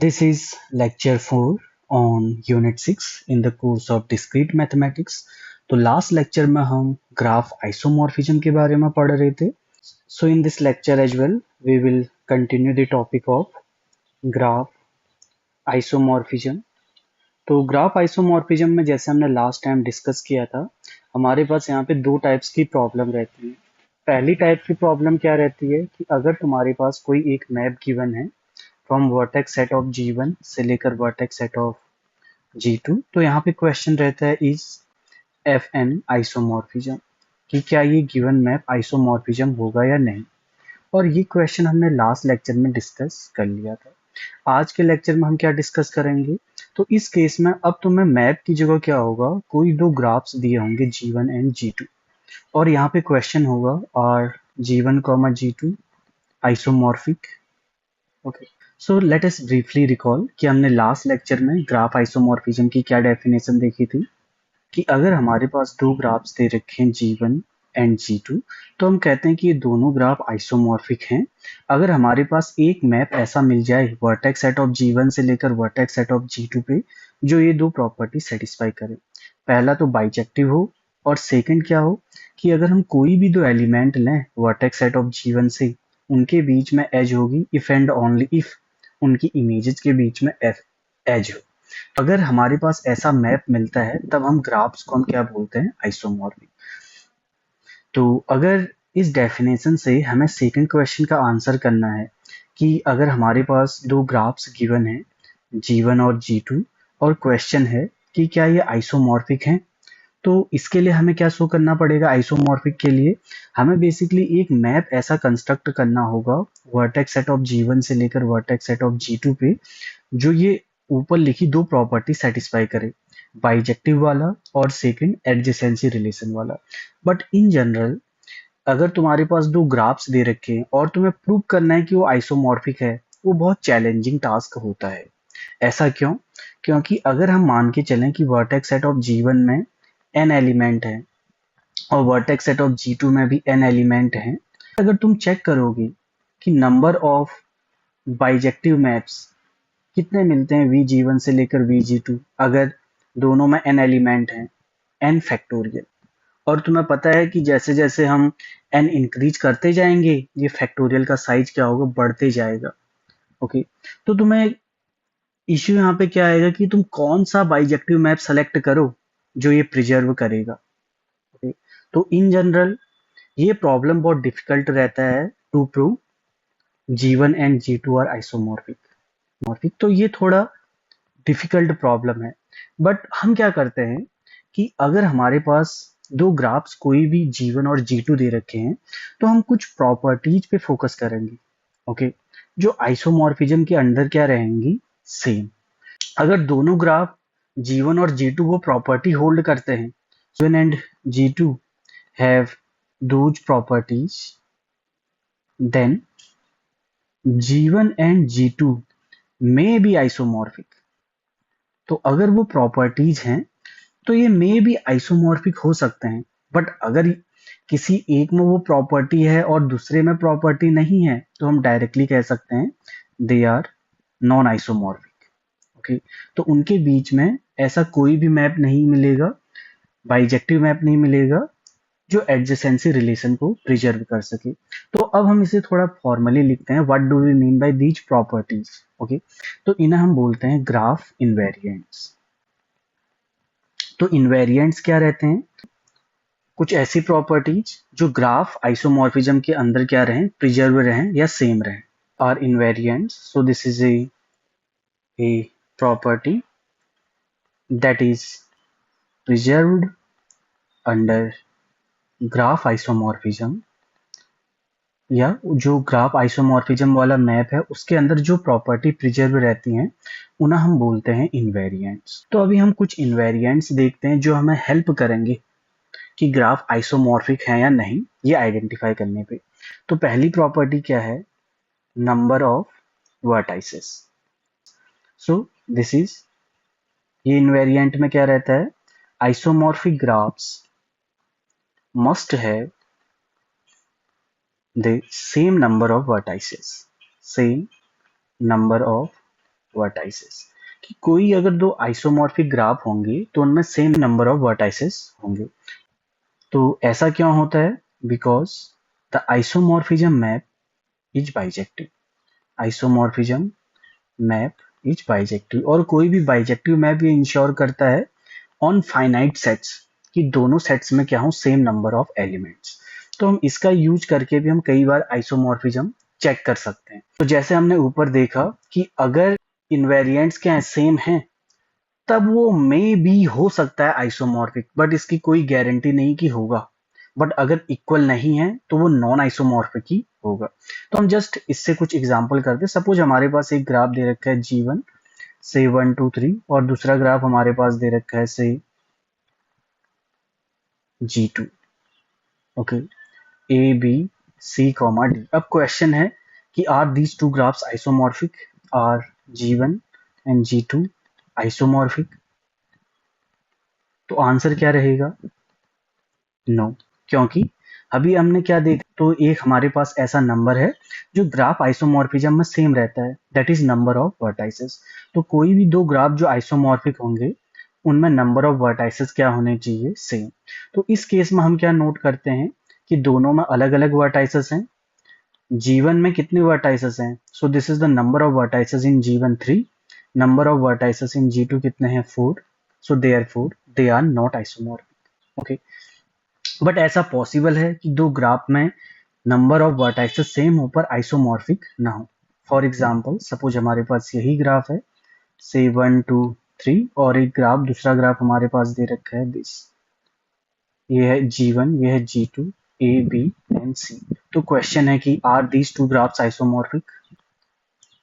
This is lecture 4 on unit 6 in the course of discrete mathematics. तो last lecture में हम graph isomorphism के बारे में पढ़ रहे थे. So in this lecture as well, we will continue the topic of graph isomorphism. तो ग्राफ आइसोमॉर्फिज्म में जैसे हमने लास्ट टाइम डिस्कस किया था, हमारे पास यहाँ पे दो टाइप्स की प्रॉब्लम रहती है. पहली टाइप की प्रॉब्लम क्या रहती है कि अगर तुम्हारे पास कोई एक मैप गिवन है from vertex set of G1 से लेकर वर्टेक्स सेट ऑफ G2, तो यहाँ पे क्वेश्चन रहता है इज एफ एन आइसोमॉर्फिज्म, कि क्या ये गिवन मैप आइसोमॉर्फिज्म होगा या नहीं. और ये क्वेश्चन हमने लास्ट लेक्चर में डिस्कस कर लिया था. आज के लेक्चर में हम क्या डिस्कस करेंगे, तो इस केस में अब तुम्हें मैप की जगह क्या होगा, कोई दो ग्राफ्स दिए होंगे G1 एंड G2, और यहाँ पे क्वेश्चन होगा are G1, G2 isomorphic. Okay, so let us briefly recall कि हमने लास्ट लेक्चर में ग्राफ आइसोमॉर्फिज्म की क्या डेफिनेशन देखी थी, कि अगर हमारे पास दो ग्राफ्स दे रखे हैं G1 एंड G2, तो हम कहते हैं कि ये दोनों ग्राफ आइसोमॉर्फिक हैं अगर हमारे पास एक मैप ऐसा मिल जाए वर्टेक्स सेट ऑफ G1 से लेकर वर्टेक्स सेट ऑफ G2 पे जो ये दो प्रॉपर्टी सेटिस्फाई करे. पहला तो बाइजेक्टिव हो, और सेकंड क्या हो कि अगर हम कोई भी दो एलिमेंट लें वर्टेक्स सेट ऑफ G1 से, उनके बीच में एज होगी इफ एंड ओनली इफ उनकी इमेजेस के बीच में एज हो. अगर हमारे पास ऐसा मैप मिलता है तब हम ग्राफ्स को हम क्या बोलते हैं, आइसोमॉर्फिक. तो अगर इस डेफिनेशन से हमें सेकंड क्वेश्चन का आंसर करना है कि अगर हमारे पास दो ग्राफ्स गिवन है G1 और G2, और क्वेश्चन है कि क्या ये आइसोमॉर्फिक हैं, तो इसके लिए हमें क्या शो करना पड़ेगा. आइसोमॉर्फिक के लिए हमें बेसिकली एक मैप ऐसा कंस्ट्रक्ट करना होगा वर्टेक्स सेट ऑफ G1 से लेकर वर्टेक्स सेट ऑफ G2 पे जो ये ऊपर लिखी दो प्रॉपर्टी सेटिस्फाई करे, बाइजेक्टिव वाला और सेकंड एडजेसेंसी रिलेशन वाला. बट इन जनरल अगर तुम्हारे पास दो ग्राफ्स दे रखे हैं और तुम्हें प्रूव करना है कि वो आइसोमॉर्फिक है, वो बहुत चैलेंजिंग टास्क होता है. ऐसा क्यों? क्योंकि अगर हम मान के चलें कि वर्टेक्स सेट ऑफ G1 में n एलिमेंट है और वर्टेक्स सेट ऑफ G2 में भी n एलिमेंट है, अगर तुम चेक करोगे कि नंबर ऑफ बाइजेक्टिव मैप्स कितने मिलते हैं VG1 से लेकर VG2, अगर दोनों में n एलिमेंट हैं, n फैक्टोरियल. और तुम्हें पता है कि जैसे जैसे हम n इंक्रीज करते जाएंगे ये फैक्टोरियल का साइज क्या होगा, बढ़ते जाएगा. ओके, तो तुम्हें इश्यू यहाँ पे क्या आएगा कि तुम कौन सा बाइजेक्टिव मैप सेलेक्ट करो जो ये प्रिजर्व करेगा. ओके, तो इन जनरल ये प्रॉब्लम बहुत डिफिकल्ट रहता है to prove G1 and G2 are isomorphic. तो ये थोड़ा डिफिकल्ट प्रॉब्लम है. बट हम क्या करते हैं कि अगर हमारे पास दो ग्राफ्स कोई भी G1 और G2 दे रखे हैं, तो हम कुछ प्रॉपर्टीज पे फोकस करेंगे. ओके, जो आइसोमॉर्फिज्म के अंडर क्या रहेंगी, सेम. अगर दोनों ग्राफ G1 और G2 वो प्रॉपर्टी होल्ड करते हैं, G1 and G2 have those properties, then G1 and G2 may be isomorphic. तो अगर वो प्रॉपर्टीज हैं तो ये मे भी आइसोमॉर्फिक हो सकते हैं. बट अगर किसी एक में वो प्रॉपर्टी है और दूसरे में प्रॉपर्टी नहीं है, तो हम डायरेक्टली कह सकते हैं they are non isomorphic. Okay, तो उनके बीच में ऐसा कोई भी मैप नहीं मिलेगा, बाइजेक्टिव मैप नहीं मिलेगा जो एडजेसेंसी रिलेशन को प्रिजर्व कर सके. तो अब हम इसे थोड़ा फॉर्मली लिखते हैं, what do we mean by these properties. Okay, तो इन्हें हम बोलते हैं ग्राफ इनवेरिएंट्स. तो इनवेरिएंट्स क्या रहते हैं, कुछ ऐसी प्रॉपर्टीज जो ग्राफ आइसोमॉर्फिज्म के अंदर क्या रहें, प्रिजर्व रहें या सेम रहें, are invariants. So this is a property that is preserved under graph isomorphism, या जो ग्राफ आइसोमॉर्फिज्म वाला मैप है उसके अंदर जो प्रॉपर्टी प्रिजर्व रहती हैं उन्हें हम बोलते हैं इनवेरिएंट्स. तो अभी हम कुछ इनवेरिएंट्स देखते हैं जो हमें हेल्प करेंगे कि ग्राफ आइसोमॉर्फिक है या नहीं ये आइडेंटिफाई करने पे. तो पहली प्रॉपर्टी क्या है, number of vertices. So this is, ये इनवेरिएंट में क्या रहता है, isomorphic graphs must have the same number of vertices, same number of vertices, कि कोई अगर दो आइसोमॉर्फिक ग्राफ होंगे तो उनमें सेम नंबर ऑफ वर्टाइसेस होंगे। तो ऐसा क्यों होता है? Because the isomorphism map is bijective. Isomorphism map is bijective, और कोई भी बाइजेक्टिव मैप ये इंश्योर करता है ऑन फाइनाइट सेट्स कि दोनों सेट्स में क्या हो, सेम नंबर ऑफ एलिमेंट्स। तो हम इसका यूज करके भी हम कई बार आइसोमॉर्फिज्म चेक कर सकते हैं। तो जैसे हमने ऊपर देखा कि अगर इनवेरिएंट्स क्या है, सेम हैं, तब वो मे बी हो सकता है आइसोमॉर्फिक, बट इसकी कोई गारंटी नहीं कि होगा। बट अगर इक्वल नहीं है तो वो नॉन आइसोमॉर्फिक ही होगा। तो हम जस्ट इससे कुछ एग्जांपल करते हैं। सपोज हमारे पास एक ग्राफ दे रखा है G1 से 1 2 3, और दूसरा ग्राफ हमारे पास दे रखा है से G2। Okay, A B C comma D. अब क्वेश्चन है कि are these two graphs isomorphic, are G1 and G2 isomorphic? तो आंसर क्या रहेगा? नो। क्योंकि अभी हमने क्या देखा, तो एक हमारे पास ऐसा नंबर है जो ग्राफ आइसोमॉर्फिज्म में सेम रहता है, that is number of vertices. तो कोई भी दो ग्राफ जो आइसोमॉर्फिक होंगे उनमें नंबर ऑफ वर्टाइसेस क्या होने चाहिए? सेम। तो इस केस में हम क्या नोट करते हैं कि दोनों में अलग अलग वर्टाइसेस हैं। G1 में कितने वर्टाइसेस हैं? So this is the number of vertices in G1 3, number of vertices in G2 कितने हैं? 4। So therefore they are not isomorphic. Okay, but ऐसा पॉसिबल है कि दो ग्राफ में नंबर ऑफ वर्टाइसेस सेम हो पर आइसोमॉर्फिक ना हो। फॉर एग्जांपल सपोज हमारे पास यही ग्राफ है से 1 2 3, और एक ग्राफ, दूसरा ग्राफ हमारे पास दे रखा है दिस, ये है G1, ये है G2, ए बी एंड सी। तो क्वेश्चन है कि are these two graphs isomorphic?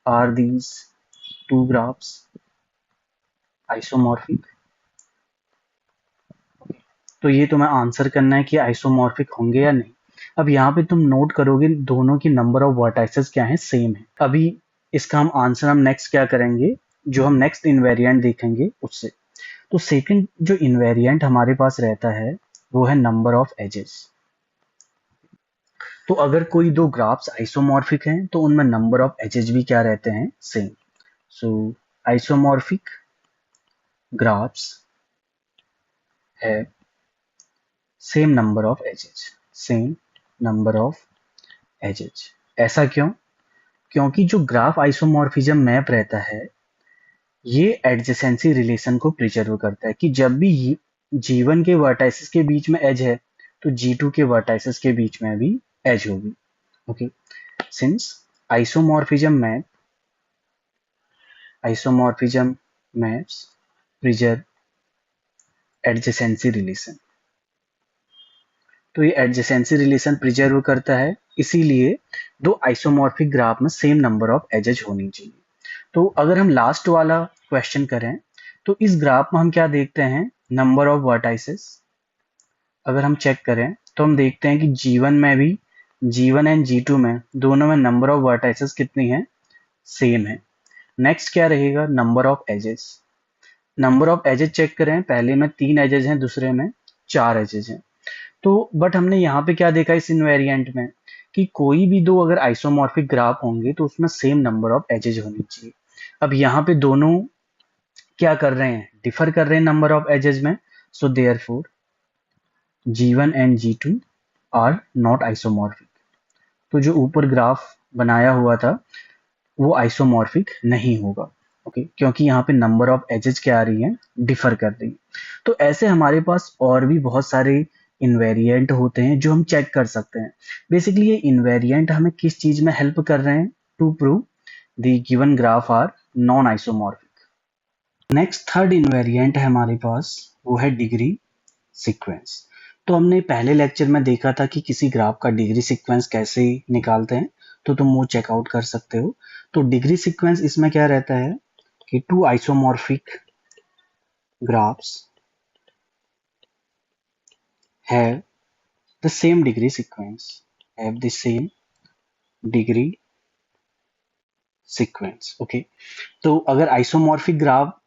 Are these two graphs isomorphic? तो ये तुम्हें आंसर करना है कि आइसोमॉर्फिक होंगे या नहीं। अब यहाँ पे तुम नोट करोगे दोनों की नंबर ऑफ वर्टाइसेस क्या है? सेम है। अभी इसका हम आंसर हम नेक्स्ट क्या करेंगे, जो हम नेक्स्ट इनवेरिएंट देखेंगे उससे। तो सेकंड जो इनवेरिएंट हमारे पास रहता है वो है नंबर ऑफ एजेस। तो अगर कोई दो ग्राफ्स आइसोमॉर्फिक हैं तो उनमें नंबर ऑफ एजेस भी क्या रहते हैं? सेम। सो आइसोमॉर्फिक ग्राफ्स है same number of edges, same number of edges. ऐसा क्यों? क्योंकि जो ग्राफ आइसोमॉर्फिज्म मैप रहता है ये एडजेसेंसी रिलेशन को प्रिजर्व करता है कि जब भी G1 के वर्टाइसेस के बीच में एज है तो G2 के वर्टाइसेस के बीच में भी एज होगी। Okay, since isomorphism maps preserve adjacency relation. तो ये एडजेसेंसी रिलेशन प्रिजर्व करता है, इसीलिए दो आइसोमॉर्फिक ग्राफ में सेम नंबर ऑफ एजेस होनी चाहिए। तो अगर हम लास्ट वाला क्वेश्चन करें तो इस ग्राफ में हम क्या देखते हैं? Number of vertices. अगर हम चेक करें तो हम देखते हैं कि G1 में भी, G1 एंड G2 में दोनों में नंबर ऑफ वर्टाइसेस कितनी है? सेम है। नेक्स्ट क्या रहेगा? Number of edges. Number of edges check करें, पहले में 3 एजेस हैं, दूसरे में 4 एजेस हैं। तो बट हमने यहाँ पे क्या देखा इस इनवेरिएंट में कि कोई भी दो अगर आइसोमॉर्फिक ग्राफ होंगे तो उसमें सेम नंबर ऑफ एजेस होनी चाहिए। अब यहाँ पे दोनों क्या कर रहे हैं? डिफर कर रहे हैं नंबर ऑफ एजेस में। So therefore G1 and G2 are not isomorphic. तो जो ऊपर ग्राफ बनाया हुआ था वो आइसोमॉर्फिक नहीं होगा। ओके, क्योंकि यहाँ पे नंबर ऑफ एजेस क्या आ रही है? डिफर कर रही है। तो ऐसे हमारे पास और भी बहुत सारे इनवेरिएंट होते हैं जो हम चेक कर सकते हैं। बेसिकली ये इनवेरिएंट हमें किस चीज में हेल्प कर रहे हैं? To prove the given graph are non isomorphic. Next third invariant है हमारे पास, वो है डिग्री सीक्वेंस। तो हमने पहले लेक्चर में देखा था कि किसी ग्राफ का डिग्री सीक्वेंस कैसे निकालते हैं, तो तुम वो चेकआउट कर सकते हो। तो डिग्री सीक्वेंस इसमें क्या रहता है कि two isomorphic graphs have the same degree sequence, have the same degree sequence. Okay, तो अगर आइसोमॉर्फिक ग्राफ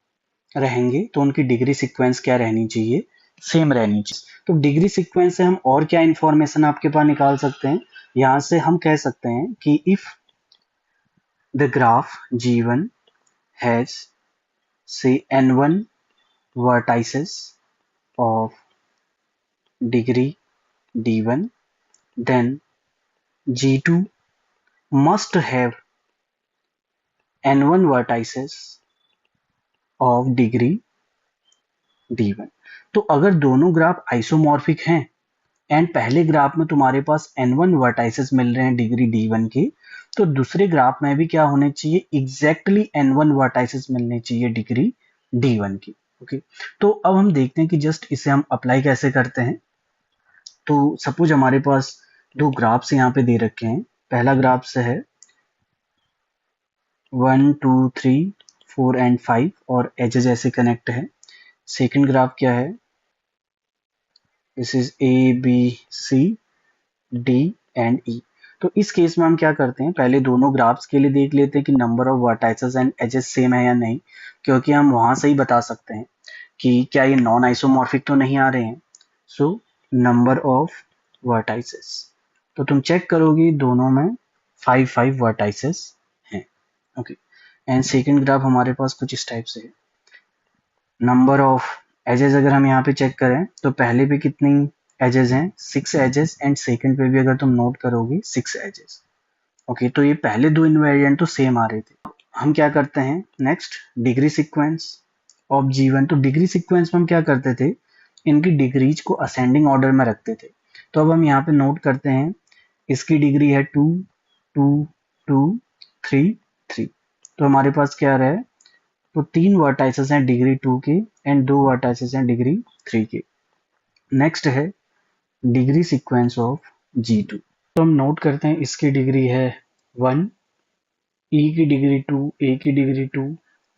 रहेंगे तो उनकी डिग्री सीक्वेंस क्या रहनी चाहिए? सेम रहनी चाहिए। तो डिग्री सीक्वेंस से हम और क्या इंफॉर्मेशन आपके पास निकाल सकते हैं? यहां से हम कह सकते हैं कि if the graph G1 has say n1 vertices of degree d1, then G2 must have n1 vertices of degree d1। तो अगर दोनों ग्राफ आइसोमॉर्फिक हैं एंड पहले ग्राफ में तुम्हारे पास n1 वर्टाइसेस मिल रहे हैं डिग्री d1 के, तो दूसरे ग्राफ में भी क्या होने चाहिए, एग्जैक्टली n1 वर्टाइसेस मिलने चाहिए डिग्री d1 की। ओके, तो अब हम देखते हैं कि जस्ट इसे हम अप्लाई कैसे करते हैं। तो सपोज हमारे पास दो ग्राफ्स यहाँ पे दे रखे हैं। पहला ग्राफ से है 1 2 3 4 एंड 5 और एजेस ऐसे कनेक्ट है। सेकंड ग्राफ क्या है, this is A B C D and E. तो इस केस में हम क्या करते हैं, पहले दोनों ग्राफ्स के लिए देख लेते हैं कि number of vertices and edges same है या नहीं, क्योंकि हम वहां से ही बता सकते हैं कि क्या ये नॉन आइसोमॉर्फिक तो नहीं आ रहे हैं। सो नंबर ऑफ वर्टाइसेस, तो तुम चेक करोगे दोनों में 5 वर्टाइसेस हैं। ओके, एंड सेकंड ग्राफ हमारे पास कुछ इस टाइप से है। नंबर ऑफ एजेस अगर हम यहाँ पे चेक करें तो पहले भी कितनी एजेस हैं, 6 एजेस, एंड सेकंड पे भी अगर तुम नोट करोगे 6 एजेस। ओके, तो ये पहले दो इनवेरिएंट तो सेम आ रहे थे। हम क्या करते हैं next, degree sequence of G1। तो डिग्री सीक्वेंस में हम क्या करते थे, इनकी डिग्रीज को असेंडिंग ऑर्डर में रखते थे। तो अब हम यहाँ पे नोट करते हैं, इसकी डिग्री है 2 2 2 3 3। तो हमारे पास क्या रहा है, तो 3 वर्टाइसेस हैं डिग्री 2 के एंड 2 वर्टाइसेस हैं डिग्री 3 के। नेक्स्ट है डिग्री सीक्वेंस ऑफ G2। तो हम नोट करते हैं, इसकी डिग्री है 1, E की डिग्री 2, A की डिग्री 2,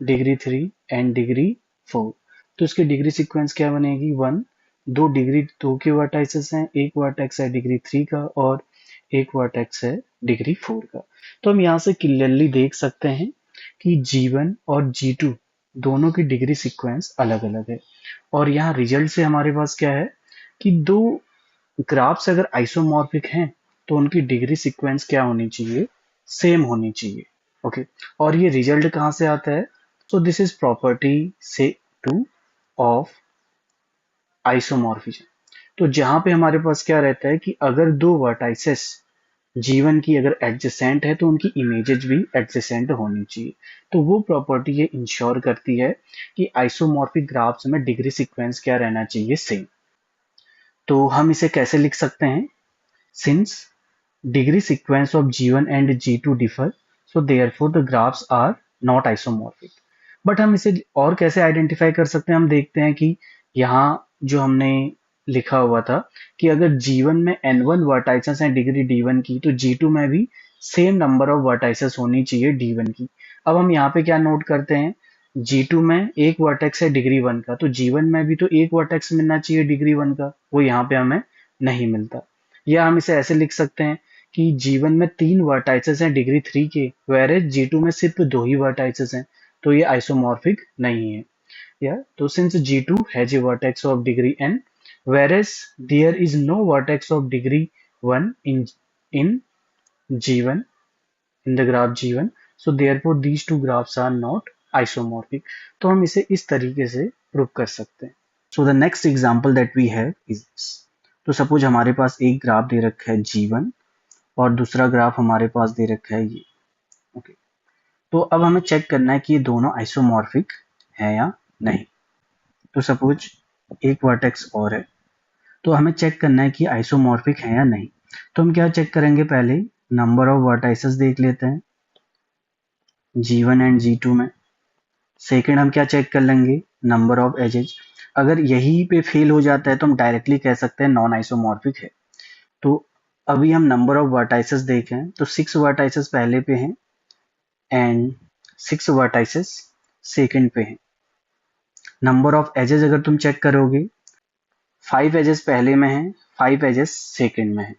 डिग्री 3 एंड डिग्री 4। तो इसकी डिग्री सीक्वेंस क्या बनेगी, 1, 2 डिग्री 2 के वर्टाइसेस हैं, एक वर्टेक्स है डिग्री 3 का और एक वर्टेक्स है डिग्री 4 का। तो हम यहाँ से क्लियरली देख सकते हैं कि G1 और G2 दोनों की डिग्री सीक्वेंस अलग अलग है। और यहाँ रिजल्ट से हमारे पास क्या है कि दो ग्राफ्स अगर आइसोमॉर्फिक हैं तो उनकी डिग्री सीक्वेंस क्या होनी चाहिए, सेम होनी चाहिए। ओके, और ये रिजल्ट कहाँ से आता है, सो दिस इज प्रॉपर्टी से टू ऑफ आइसोमॉर्फिज्म। तो जहां पे हमारे पास क्या रहता है कि अगर दो वर्टाइसेस G1 की अगर एडजेसेंट है तो उनकी इमेजेस भी एडजेसेंट होनी चाहिए। तो वो प्रॉपर्टी ये इंश्योर करती है कि आइसोमॉर्फिक ग्राफ्स में डिग्री सीक्वेंस क्या रहना चाहिए, सेम। तो हम इसे कैसे लिख सकते हैं, since degree sequence of G1 and G2 differ, so therefore the graphs are not isomorphic। But हम इसे और कैसे आइडेंटिफाई कर सकते हैं, हम देखते हैं कि यहाँ जो हमने लिखा हुआ था कि अगर G1 में n1 वर्टाइसेस हैं डिग्री D1 की, तो G2 में भी सेम नंबर ऑफ वर्टाइसेस होनी चाहिए D1 की। अब हम यहाँ पे क्या नोट करते हैं, G2 में एक वर्टेक्स है डिग्री 1 का, तो G1 में भी तो एक वर्टेक्स मिलना चाहिए डिग्री 1 का, वो यहाँ पे हमें नहीं मिलता। या हम इसे ऐसे लिख सकते हैं कि G1 में 3 वर्टाइसेस हैं डिग्री 3 के, whereas G2 में सिर्फ 2 ही वर्टाइसेस हैं, तो ये आइसोमॉर्फिक नहीं है। या तो since G2 has a vertex of degree n, whereas there is no vertex of degree 1 in G1, in the graph G1, so therefore these two graphs are not isomorphic। तो हम इसे इस तरीके से प्रूव कर सकते हैं। So the next example that we have is this। तो सपोज हमारे पास एक ग्राफ दे रखा है G1 और दूसरा ग्राफ हमारे पास दे रखा है ये। ओके, तो अब हमें चेक करना है कि ये दोनों आइसोमॉर्फिक है या नहीं। तो सपोज एक वर्टेक्स और है, तो हमें चेक करना है कि आइसोमॉर्फिक है या नहीं। तो हम क्या चेक करेंगे, पहले नंबर ऑफ वर्टाइसेस देख लेते हैं G1 एंड G2 में। सेकेंड हम क्या चेक कर लेंगे, नंबर ऑफ एजेस। अगर यही पे फेल हो जाता है तो हम डायरेक्टली कह सकते हैं नॉन आइसोमॉर्फिक है। तो अभी हम नंबर ऑफ वर्टाइसेस देखें तो 6 वर्टाइसेस पहले पे हैं एंड 6 वर्टाइसेस सेकंड पे हैं। नंबर ऑफ एजेस अगर तुम चेक करोगे, 5 एजेस पहले में है, 5 एजेस सेकंड में है।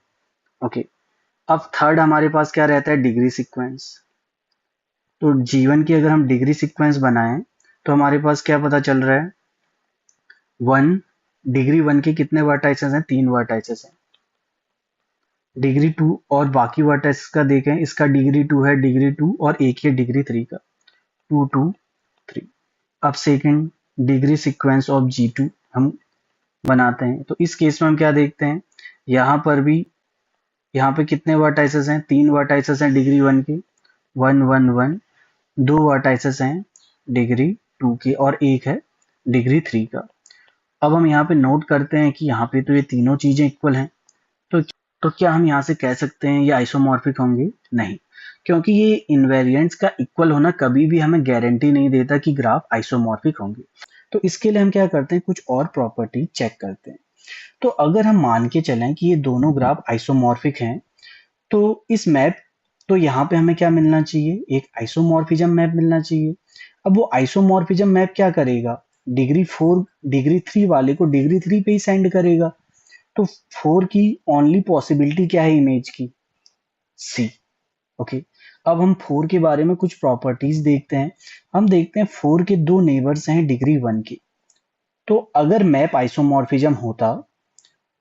ओके, अब थर्ड हमारे पास क्या रहता है, डिग्री सीक्वेंस। तो G1 की अगर हम डिग्री सीक्वेंस बनाएं तो हमारे पास क्या पता चल रहा है, 1 डिग्री 1 के कितने वर्टाइसेस हैं, 3 वर्टाइसेस हैं। डिग्री 2 और बाकी वर्टाइसेस का देखें, इसका डिग्री 2 है, डिग्री 2 और एक ही डिग्री 3 का, 2 2 अब second degree sequence of G2 हम बनाते हैं। तो इस केस में हम क्या देखते हैं, यहाँ पर भी यहाँ पे कितने वर्टाइसेस हैं, 3 वर्टाइसेस हैं डिग्री 1 के, 1 1 1, 2 वर्टाइसेस हैं डिग्री 2 के और एक है डिग्री 3 का। अब हम यहाँ पे नोट करते हैं कि यहाँ पे तो ये तीनों चीजें इक्वल हैं। तो क्या हम यहाँ से कह सकते हैं ये आइसोमॉर्फिक होंगे? नहीं, क्योंकि ये इनवेरिएंट्स का इक्वल होना कभी भी हमें गारंटी नहीं देता कि ग्राफ आइसोमॉर्फिक होंगे। तो इसके लिए हम क्या करते हैं, कुछ और प्रॉपर्टी चेक करते हैं। तो अगर हम मान के चलें कि ये दोनों ग्राफ आइसोमॉर्फिक हैं, तो इस मैप, तो यहाँ पे हमें क्या मिलना चाहिए, एक आइसोमॉर्फिज्म मैप मिलना चाहिए। अब वो आइसोमॉर्फिज्म मैप क्या करेगा, डिग्री 4 डिग्री 3 वाले को डिग्री 3 पे ही सेंड करेगा। तो 4 की ओनली पॉसिबिलिटी क्या है इमेज की, सी। ओके, अब हम 4 के बारे में कुछ प्रॉपर्टीज देखते हैं। हम देखते हैं 4 के दो नेबर्स हैं डिग्री 1 के। तो अगर मैप आइसोमॉर्फिज्म होता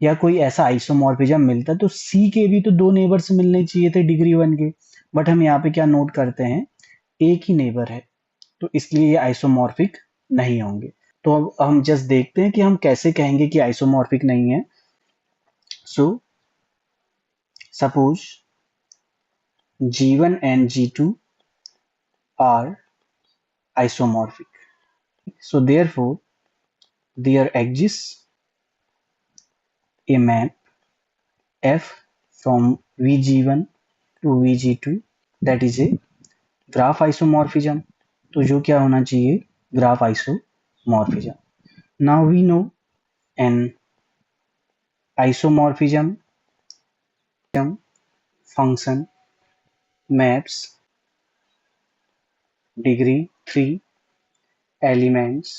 या कोई ऐसा आइसोमॉर्फिज्म मिलता तो सी के भी तो दो नेबर्स मिलने चाहिए थे डिग्री 1 के। बट हम यहाँ पे क्या नोट करते हैं, एक ही नेबर है, तो इसलिए ये आइसोमॉर्फिक नहीं होंगे। तो अब हम जस्ट देखते हैं कि हम कैसे कहेंगे कि आइसोमॉर्फिक नहीं है। So suppose G1 and G2 are isomorphic. So therefore, there exists a map F from VG1 to VG2 that is a graph isomorphism. तो जो क्या होना चाहिए, graph isomorphism. Now we know an isomorphism function maps degree 3 elements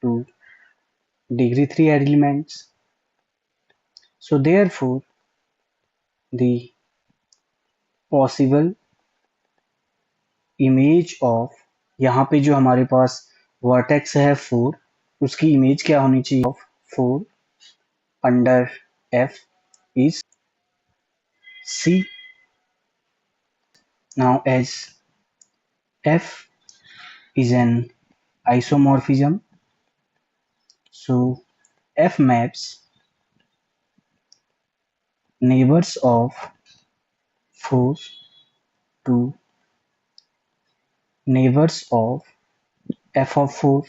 to degree 3 elements. So therefore, the possible image of, यहाँ पे जो हमारे पास vertex है 4, उसकी इमेज क्या होनी चाहिए of 4 under F is C. Now as F is an isomorphism, so F maps neighbors of 4 to neighbors of F of 4.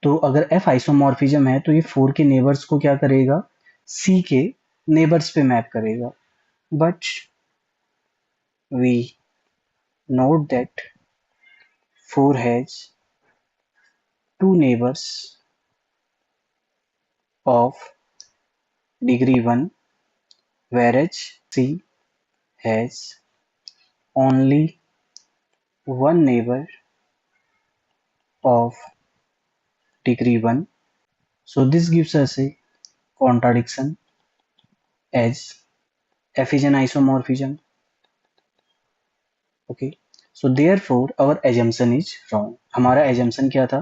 तो अगर F आइसोमॉर्फिज्म है तो ये 4 के नेबर्स को क्या करेगा, C के नेबर्स पे मैप करेगा। But we note that 4 has 2 neighbors of degree 1, whereas C has only one neighbor of degree 1. So this gives us a contradiction as F is an isomorphism. Okay. So therefore our assumption is wrong. हमारा assumption क्या था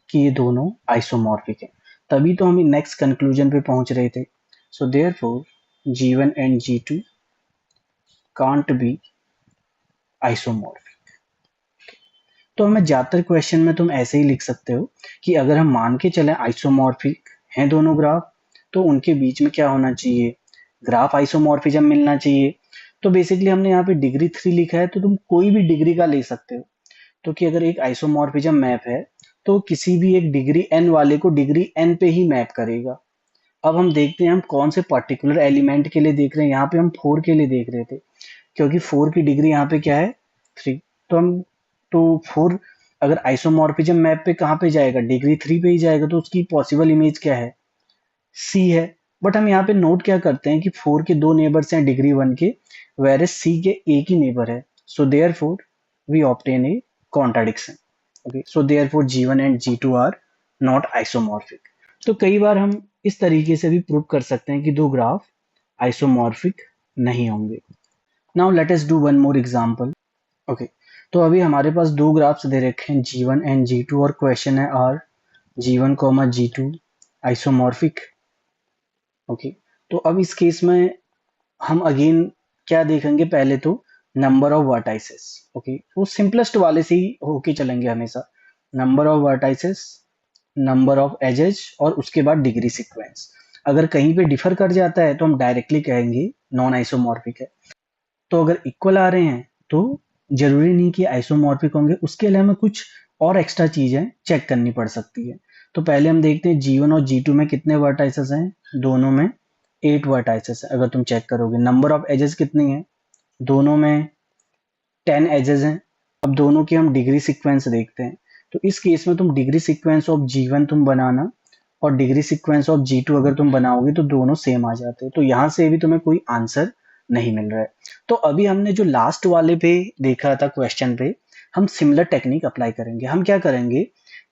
कि ये दोनों isomorphic है, तभी तो हम नेक्स्ट कंक्लूजन पे पहुंच रहे थे। सो therefore G1 and G2 can't be isomorphic. तो हमें ज्यादातर क्वेश्चन में तुम ऐसे ही लिख सकते हो कि अगर हम मान के चले आइसोमॉर्फिक हैं दोनों ग्राफ, तो उनके बीच में क्या होना चाहिए, ग्राफ आइसोमॉर्फिज्म मिलना चाहिए। तो बेसिकली हमने यहाँ पे डिग्री 3 लिखा है, तो तुम कोई भी डिग्री का ले सकते हो। तो कि अगर एक आइसोमॉर्फिज्म मैप है तो किसी भी एक डिग्री n वाले को डिग्री n पे ही मैप करेगा। अब हम देखते हैं हम कौन से पर्टिकुलर एलिमेंट के लिए देख रहे हैं, यहाँ पे हम 4 के लिए देख रहे थे, क्योंकि 4 की डिग्री यहाँ पे क्या है 3। तो हम तो 4 अगर आइसोमॉर्फिज्म मैप पे कहाँ पे जाएगा, डिग्री 3 पे ही जाएगा, तो उसकी पॉसिबल इमेज क्या है, सी है। बट हम यहाँ पे नोट क्या करते हैं कि 4 के दो नेबर्स हैं डिग्री 1 के, वेयर सी के एक ही नेबर है। So therefore we obtain a contradiction. Okay, so therefore G1 and G2 are not isomorphic. तो कई बार हम इस तरीके से भी प्रूव कर सकते हैं कि दो ग्राफ आइसोमॉर्फिक नहीं होंगे। Now let us do one more example. Okay, तो अभी हमारे पास दो ग्राफ्स दे रखे हैं G1 एंड G2 और क्वेश्चन है are G1, G2 isomorphic. Okay, तो अब इस केस में हम अगेन क्या देखेंगे, पहले तो नंबर ऑफ वर्टाइसेस। ओके, वो सिंपलेस्ट वाले से ही होके चलेंगे हमेशा, number of vertices, number of edges और उसके बाद डिग्री सीक्वेंस। अगर कहीं पे डिफर कर जाता है तो हम डायरेक्टली कहेंगे नॉन आइसोमॉर्फिक है। तो अगर इक्वल आ रहे हैं तो जरूरी नहीं कि आइसोमॉर्फिक होंगे, उसके लिए हमें कुछ और एक्स्ट्रा चीजें चेक करनी पड़ सकती है। तो पहले हम देखते हैं G1 और G2 में कितने वर्टाइसेस हैं। दोनों में 8 वर्टाइसेस है। अगर तुम चेक करोगे नंबर ऑफ एजेस कितनी है, दोनों में 10 एजेस हैं। अब दोनों की हम डिग्री सीक्वेंस देखते हैं। तो इस केस में तुम डिग्री सीक्वेंस ऑफ G1 तुम बनाना और डिग्री सीक्वेंस ऑफ G2 अगर तुम बनाओगे तो दोनों सेम आ जाते हैं। तो यहां से भी तुम्हें कोई आंसर नहीं मिल रहा है। तो अभी हमने जो लास्ट वाले पे देखा था क्वेश्चन पे, हम सिमिलर टेक्निक अप्लाई करेंगे। हम क्या करेंगे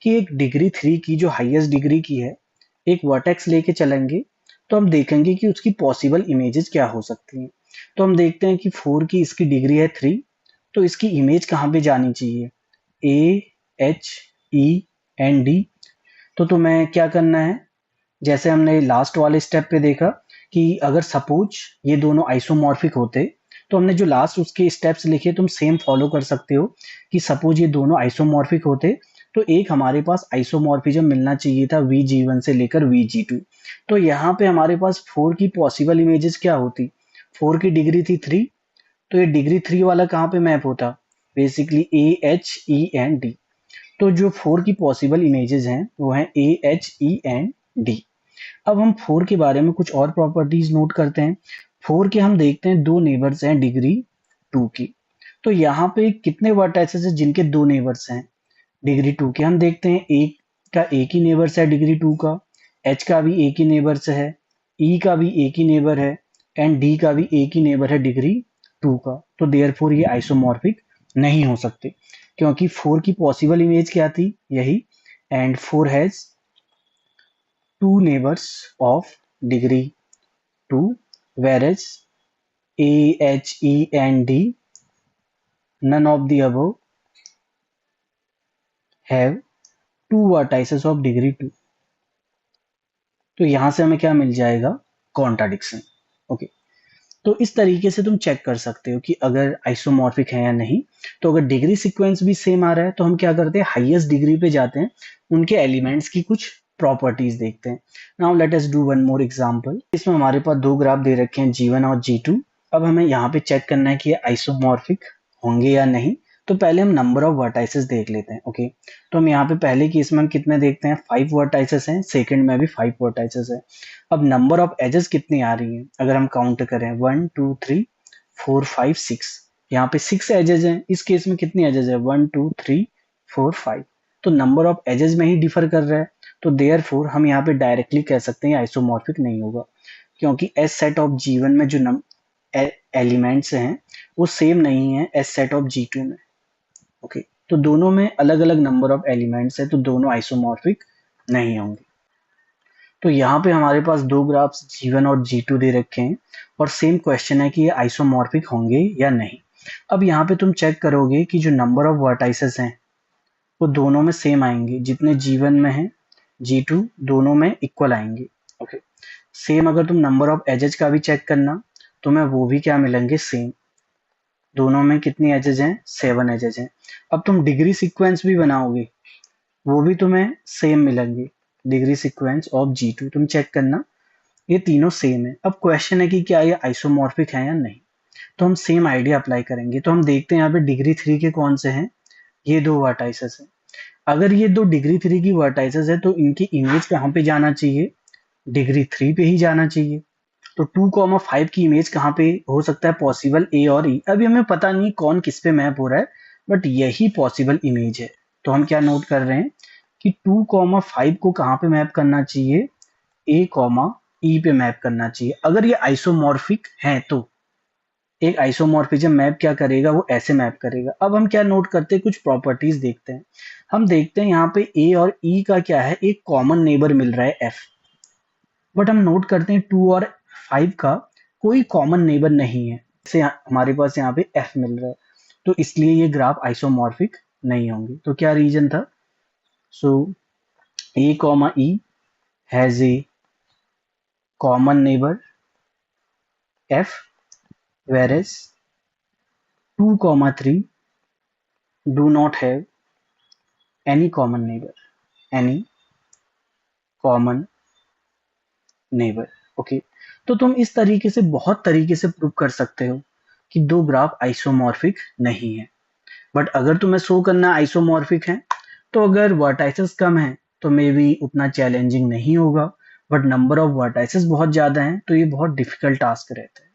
कि एक डिग्री 3 की जो हाईएस्ट डिग्री की है, एक वर्टेक्स लेके चलेंगे। तो हम देखेंगे कि उसकी पॉसिबल इमेजेस क्या हो सकती हैं। तो हम देखते हैं कि 4 की इसकी डिग्री है 3, तो इसकी इमेज कहाँ पे जानी चाहिए, A H E N D. तो तुम्हें क्या करना है, जैसे हमने लास्ट वाले स्टेप पे देखा कि अगर सपोज ये दोनों आइसोमॉर्फिक होते, तो हमने जो लास्ट उसके स्टेप्स लिखे तुम सेम फॉलो कर सकते हो कि सपोज ये दोनों आइसोमॉर्फिक होते तो एक हमारे पास आइसोमॉर्फिज्म मिलना चाहिए था VG1 से लेकर VG2। तो यहाँ पे हमारे पास 4 की पॉसिबल इमेजेस क्या होती, 4 की डिग्री थी 3, तो ये डिग्री 3 वाला कहाँ पे मैप होता, बेसिकली AHEND। तो जो 4 की पॉसिबल इमेजेस हैं वो हैं AHEND। अब हम 4 के बारे में कुछ और प्रॉपर्टीज नोट करते हैं। 4 के हम देखते हैं दो नेबर्स हैं डिग्री 2 की। तो यहाँ पे कितने वर्टाइसेस हैं जिनके दो नेबर्स हैं डिग्री 2 के, हम देखते हैं एक का एक ही नेबर्स है डिग्री 2 का, H का भी एक ही नेबर्स है, E का भी एक ही नेबर है एंड D का भी एक ही नेबर है डिग्री 2 का। तो देयरफॉर ये आइसोमॉर्फिक नहीं हो सकते, क्योंकि 4 की पॉसिबल इमेज क्या थी, यही, and 4 has two neighbors of degree 2, whereas A, H, E and D, none of the above have two vertices of degree 2। तो यहां से हमें क्या मिल जाएगा, कॉन्ट्राडिक्शन। ओके, तो इस तरीके से तुम चेक कर सकते हो कि अगर आइसोमॉर्फिक है या नहीं। तो अगर डिग्री सीक्वेंस भी सेम आ रहा है तो हम क्या करते हैं, हाईएस्ट डिग्री पे जाते हैं, उनके एलिमेंट्स की कुछ प्रॉपर्टीज देखते हैं। Now let us do one more example. इसमें हमारे पास दो ग्राफ दे रखे हैं G1 और G2। अब हमें यहाँ पे चेक करना है कि ये आइसोमॉर्फिक होंगे या नहीं। तो पहले हम नंबर ऑफ वर्टाइसेस देख लेते हैं। ओके, तो हम यहाँ पे पहले केस में हम कितने देखते हैं, 5 वर्टाइसेस हैं, सेकंड में भी 5 वर्टाइसेस है। अब नंबर ऑफ एजेस कितनी आ रही है, अगर हम काउंट करें 1 2 3 4 5 6, यहाँ पे 6 एजेस हैं। इस केस में कितनी एजेस है, 1 2 3 4 5। तो नंबर ऑफ एजेस में ही डिफर कर रहा है। तो देयरफॉर हम यहाँ पे डायरेक्टली कह सकते हैं आइसोमॉर्फिक नहीं होगा, क्योंकि एस सेट ऑफ G1 में जो एलिमेंट्स हैं वो सेम नहीं है एस सेट ऑफ G2 में। ओके, तो दोनों में अलग अलग नंबर ऑफ एलिमेंट्स है, तो दोनों आइसोमॉर्फिक नहीं होंगे। तो यहाँ पे हमारे पास दो ग्राफ्स G1 और G2 दे रखे हैं और सेम क्वेश्चन है कि ये आइसोमॉर्फिक होंगे या नहीं। अब यहाँ पे तुम चेक करोगे कि जो नंबर ऑफ वर्टाइसेस हैं वो दोनों में सेम आएंगे, जितने G1 में है G2 दोनों में इक्वल आएंगे। ओके, सेम अगर तुम नंबर ऑफ एजेस का भी चेक करना तुम्हें वो भी क्या मिलेंगे, सेम। दोनों में कितनी एजेस हैं, 7 एजेस हैं। अब तुम डिग्री सीक्वेंस भी बनाओगे वो भी तुम्हें सेम मिलेंगे, डिग्री सीक्वेंस ऑफ G2 तुम चेक करना, ये तीनों सेम है। अब क्वेश्चन है कि क्या ये आइसोमॉर्फिक है या नहीं। तो हम सेम आइडिया अप्लाई करेंगे। तो हम देखते हैं यहाँ पे डिग्री 3 के कौन से हैं, ये दो वर्टाइसेस हैं। अगर ये दो डिग्री 3 की वर्टाइसेस है तो इनकी इमेज कहाँ पे जाना चाहिए, डिग्री 3 पे ही जाना चाहिए। तो 2,5 की इमेज कहाँ पे हो सकता है पॉसिबल, ए और ई। अभी हमें पता नहीं कौन किस पे मैप हो रहा है, बट यही पॉसिबल इमेज है। तो हम क्या नोट कर रहे हैं कि 2,5 को कहाँ पे मैप करना चाहिए, ए कॉमा ई पे मैप करना चाहिए। अगर ये आइसोमॉर्फिक है तो एक आइसोमॉर्फिज्म मैप क्या करेगा, वो ऐसे मैप करेगा। अब हम क्या नोट करते हैं, कुछ प्रॉपर्टीज देखते हैं। हम देखते हैं यहाँ पे ए और ई का क्या है, एक कॉमन नेबर मिल रहा है एफ, बट हम नोट करते हैं 2 और 5 का कोई कॉमन नेबर नहीं है, जैसे हमारे पास यहाँ पे एफ मिल रहा है। तो इसलिए ये ग्राफ आइसोमॉर्फिक नहीं होंगे। तो क्या रीजन था, so A comma E has a common neighbour F, whereas 2, 3 do not have any common neighbour, any common neighbour. Okay, तो तुम इस तरीके से बहुत तरीके से प्रूव कर सकते हो कि दो ग्राफ आइसोमॉर्फिक नहीं है। बट अगर तुम्हें शो करना आइसोमॉर्फिक है, तो अगर वर्टाइसेस कम है तो मे बी उतना चैलेंजिंग नहीं होगा, बट नंबर ऑफ वर्टाइसेस बहुत ज्यादा हैं तो ये बहुत डिफिकल्ट टास्क रहता है।